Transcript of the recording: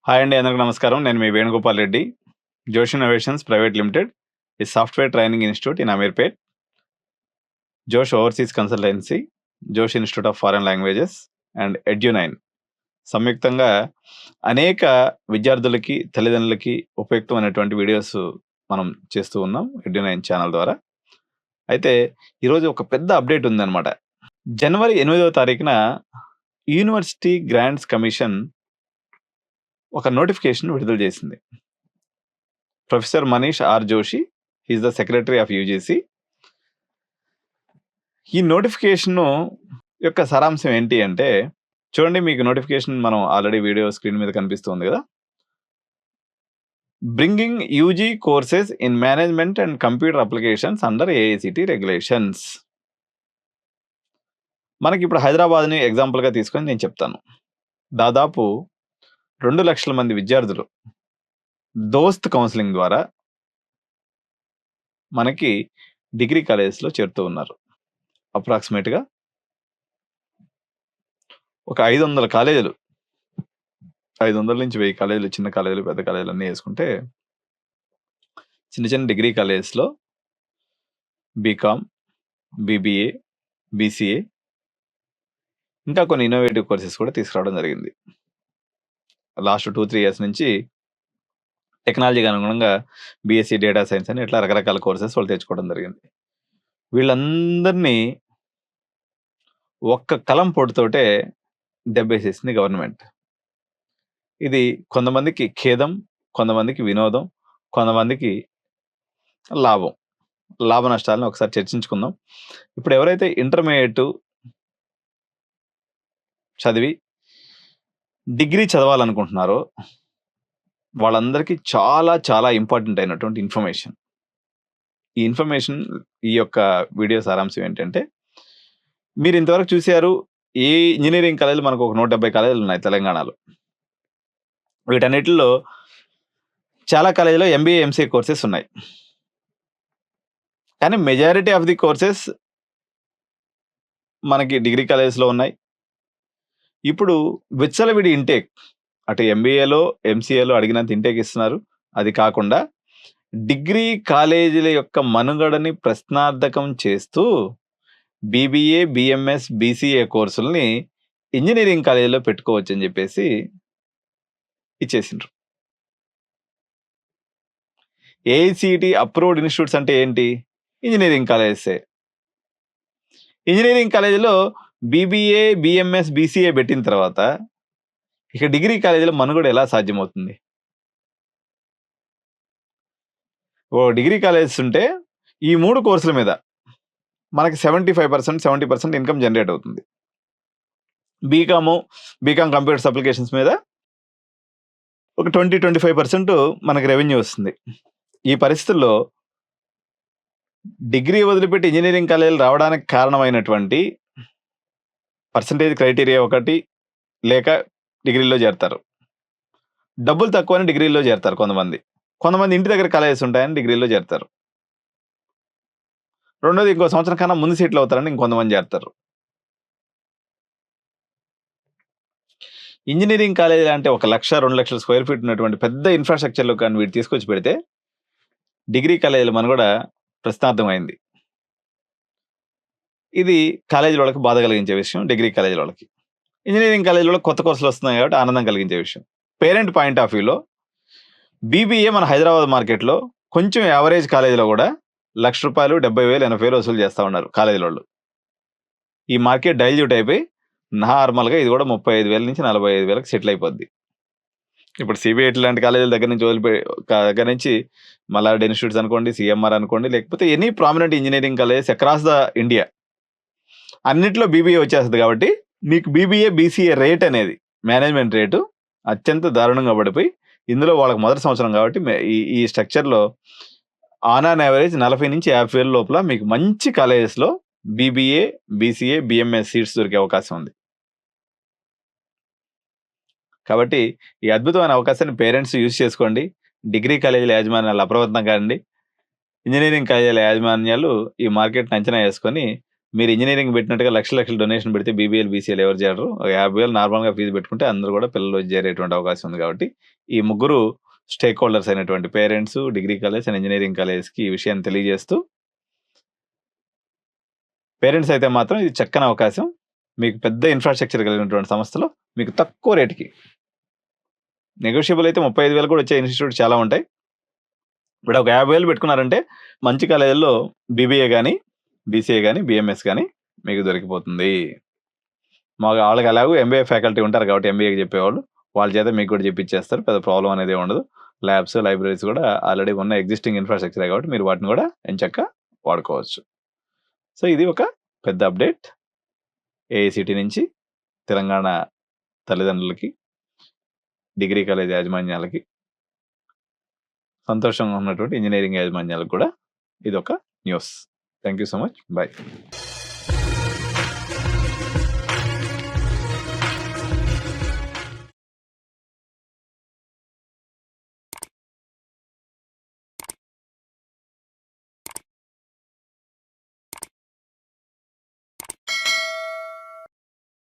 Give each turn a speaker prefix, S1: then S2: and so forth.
S1: Hi అండి, అందరికి నమస్కారం. నేను మీ Venugopal Reddy. Josh innovations private limited ఈ software training institute in Ameerpet, Josh overseas consultancy, Josh institute of foreign languages and Edunine సంయుక్తంగా అనేక విద్యార్థులకి, తల్లిదండ్రులకి ఉపయుక్తమైనటువంటి వీడియోస్ మనం చేస్తూ ఉన్నాం ఎడ్యునైన్ ఛానల్ ద్వారా. అయితే ఈరోజు ఒక పెద్ద అప్డేట్ ఉందన్నమాట. జనవరి 8వ తారీఖున యూనివర్సిటీ గ్రాంట్స్ కమిషన్ ఒక నోటిఫికేషన్ విడుదల చేసింది. Professor Manish R Joshi, he is the secretary of UGC. ఈ నోటిఫికేషన్ యొక్క సారాంశం ఏంటి అంటే, చూడండి, మీకు నోటిఫికేషన్ మనం ఆల్రెడీ వీడియో స్క్రీన్ మీద కనిపిస్తుంది కదా. Bringing UG courses in management and computer applications under AICTE regulations. మనకి ఇప్పుడు హైదరాబాద్ని ఎగ్జాంపుల్గా తీసుకొని నేను చెప్తాను. దాదాపు 2 లక్షల మంది విద్యార్థులు దోస్త్ కౌన్సిలింగ్ ద్వారా మనకి డిగ్రీ కాలేజెస్లో చేరుతూ ఉన్నారు. అప్రాక్సిమేట్గా ఒక 500 కాలేజీలు, 500 నుంచి 1000 కాలేజీలు, చిన్న కాలేజీలు, పెద్ద కాలేజీలు అన్నీ వేసుకుంటే చిన్న చిన్న డిగ్రీ కాలేజెస్లో బీకామ్, బీబీఏ, బీసీఏ, ఇంకా కొన్ని ఇన్నోవేటివ్ కోర్సెస్ కూడా తీసుకురావడం జరిగింది. లాస్ట్ 2-3 ఇయర్స్ నుంచి టెక్నాలజీకి అనుగుణంగా బీఎస్సీ డేటా సైన్స్ అని ఇట్లా రకరకాల కోర్సెస్ వాళ్ళు తెచ్చుకోవడం జరిగింది. వీళ్ళందరినీ ఒక్క కలం పొడితోటే దెబ్బేసేసింది గవర్నమెంట్. ఇది కొంతమందికి ఖేదం, కొంతమందికి వినోదం, కొంతమందికి లాభం. లాభ నష్టాలను ఒకసారి చర్చించుకుందాం. ఇప్పుడు ఎవరైతే ఇంటర్మీడియట్ చదివి డిగ్రీ చదవాలనుకుంటున్నారో వాళ్ళందరికీ చాలా చాలా ఇంపార్టెంట్ అయినటువంటి ఇన్ఫర్మేషన్. ఈ ఇన్ఫర్మేషన్, ఈ యొక్క వీడియో సారాంశం ఏంటంటే, మీరు ఇంతవరకు చూశారు ఈ ఇంజనీరింగ్ కాలేజీలు మనకు ఒక 170 కాలేజీలు ఉన్నాయి తెలంగాణలో. వీటన్నిటిలో చాలా కాలేజీలో ఎంబీఏ, ఎంసీఏ కోర్సెస్ ఉన్నాయి. కానీ మెజారిటీ ఆఫ్ ది కోర్సెస్ మనకి డిగ్రీ కాలేజెస్లో ఉన్నాయి. ఇప్పుడు విచ్చలవిడి ఇంటేక్, అటు ఎంబీఏలో, ఎంసీఏలో అడిగినంత ఇంటేక్ ఇస్తున్నారు. అది కాకుండా డిగ్రీ కాలేజీల యొక్క మనుగడని ప్రశ్నార్థకం చేస్తూ బీబీఏ, బిఎంఎస్, బీసీఏ కోర్సుల్ని ఇంజనీరింగ్ కాలేజీలో పెట్టుకోవచ్చు అని చెప్పేసి ఇచ్చేసిండ్రు. ఏఐసిటి అప్రూవ్డ్ ఇన్స్టిట్యూట్స్ అంటే ఏంటి? ఇంజనీరింగ్ కాలేజెసే. ఇంజనీరింగ్ కాలేజీలో బీబీఏ, బిఎంఎస్, బీసీఏ పెట్టిన తర్వాత ఇక డిగ్రీ కాలేజీలో మనుగడ ఎలా సాధ్యమవుతుంది? ఓ డిగ్రీ కాలేజెస్ ఉంటే ఈ 3 కోర్సుల మీద మనకి 75%, 70% ఇన్కమ్ జనరేట్ అవుతుంది. బీకామ్ కంప్యూటర్స్ అప్లికేషన్స్ మీద ఒక 20-25% మనకి రెవెన్యూ వస్తుంది. ఈ పరిస్థితుల్లో డిగ్రీ వదిలిపెట్టి ఇంజనీరింగ్ కాలేజీలు రావడానికి కారణమైనటువంటి పర్సంటేజ్ క్రైటీరియా ఒకటి, లేక డిగ్రీలో చేరతారు. డబ్బులు తక్కువని డిగ్రీలో చేరతారు కొంతమంది ఇంటి దగ్గర కాలేజెస్ ఉంటాయని డిగ్రీలో చేరతారు. రెండోది, ఇంకో సంవత్సరం కన్నా ముందు సీట్లు అవుతారని ఇంకొంతమంది చేరతారు. ఇంజనీరింగ్ కాలేజీ అంటే 1 లక్ష, 2 లక్షల స్క్వేర్ ఫీట్ ఉన్నటువంటి పెద్ద ఇన్ఫ్రాస్ట్రక్చర్లో కానీ వీటి తీసుకొచ్చి పెడితే డిగ్రీ కాలేజీలు మన కూడా ప్రశ్నార్థమైంది. ఇది కాలేజీ వాళ్ళకి బాధ కలిగించే విషయం. డిగ్రీ కాలేజీ వాళ్ళకి, ఇంజనీరింగ్ కాలేజీ వాళ్ళకి కొత్త కోర్సులు వస్తున్నాయి కాబట్టి ఆనందం కలిగించే విషయం. పేరెంట్ పాయింట్ ఆఫ్ వ్యూలో బీబీఏ మన హైదరాబాద్ మార్కెట్లో కొంచెం యావరేజ్ కాలేజీలో కూడా ₹1,00,000, 70,000, 80,000 వసూలు చేస్తూ ఉన్నారు కాలేజీల వాళ్ళు. ఈ మార్కెట్ డైల్యూట్ అయిపోయి నార్మల్గా ఇది కూడా 35,000 నుంచి 45,000కి సెటిల్ అయిపోద్ది. ఇప్పుడు సిబిఐటి లాంటి కాలేజీల దగ్గర నుంచి మల్లారెడ్డి ఇన్స్టిట్యూట్స్ అనుకోండి, సిఎంఆర్ అనుకోండి, లేకపోతే any prominent engineering colleges across the India అన్నిట్లో బీబీఏ వచ్చేస్తుంది. కాబట్టి మీకు బీబీఏ, బీసీఏ రేట్ అనేది, మేనేజ్మెంట్ రేటు అత్యంత దారుణంగా పడిపోయి, ఇందులో వాళ్ళకి మొదటి సంవత్సరం కాబట్టి ఈ స్ట్రక్చర్లో ఆన్ యావరేజ్ 40 నుంచి 50,000 లోపల మీకు మంచి కాలేజెస్లో బీబీఏ, బీసీఏ, బిఎంఎస్ సీట్స్ దొరికే అవకాశం ఉంది. కాబట్టి ఈ అద్భుతమైన అవకాశాన్ని పేరెంట్స్ యూజ్ చేసుకోండి. డిగ్రీ కాలేజీల యాజమాన్యాలు అప్రమత్తంగా అండి. ఇంజనీరింగ్ కాలేజీల యాజమాన్యాలు ఈ మార్కెట్ని అంచనా వేసుకొని మీరు ఇంజినీరింగ్ పెట్టినట్టుగా లక్షల డొనేషన్ పెడితే బీబీఎల్, బీసీఎల్ ఎవరు చేయరు. ఒక 50,000 నార్మల్‌గా ఫీజు పెట్టుకుంటే అందరూ కూడా పిల్లలు చేరేటువంటి అవకాశం ఉంది కాబట్టి, ఈ ముగ్గురు స్టేక్ హోల్డర్స్ అయినటువంటి parents, degree college and engineering కాలేజ్‌కి ఈ విషయాన్ని తెలియజేస్తూ పేరెంట్స్ అయితే మాత్రం ఇది చక్కని అవకాశం. మీకు పెద్ద ఇన్‌ఫ్రాస్ట్రక్చర్ కలిగినటువంటి సంస్థలో మీకు తక్కువ రేట్‌కి నెగోషియబుల్ అయితే 35,000 కూడా వచ్చే ఇన్‌స్టిట్యూట్ చాలా ఉంటాయి. ఇప్పుడు ఒక 50,000 పెట్టుకున్నారంటే మంచి కాలేజీల్లో బీబీఏ గాని, బీసీఏ గాని, బీఎంఎస్ గాని మీకు దొరికిపోతుంది. వాళ్ళకి ఎలాగో ఎంబీఏ ఫ్యాకల్టీ ఉంటారు కాబట్టి ఎంబీఏకి చెప్పేవాళ్ళు. వాళ్ళ చేత మీకు కూడా చెప్పించేస్తారు. పెద్ద ప్రాబ్లమ్ అనేది ఉండదు. ల్యాబ్స్, లైబ్రరీస్ కూడా ఆల్రెడీ ఉన్న ఎగ్జిస్టింగ్ ఇన్‌ఫ్రాస్ట్రక్చరే కాబట్టి మీరు వాటిని కూడా ఎంచక్కా వాడుకోవచ్చు. సో, ఇది ఒక పెద్ద అప్డేట్ ఏఐసీటీ నుంచి తెలంగాణ తల్లిదండ్రులకి, డిగ్రీ కాలేజ్ యాజమాన్యాలకి, సంతోషంగా ఉన్నటువంటి ఇంజినీరింగ్ యాజమాన్యాలకు కూడా ఇదొక news. Thank you so much. By.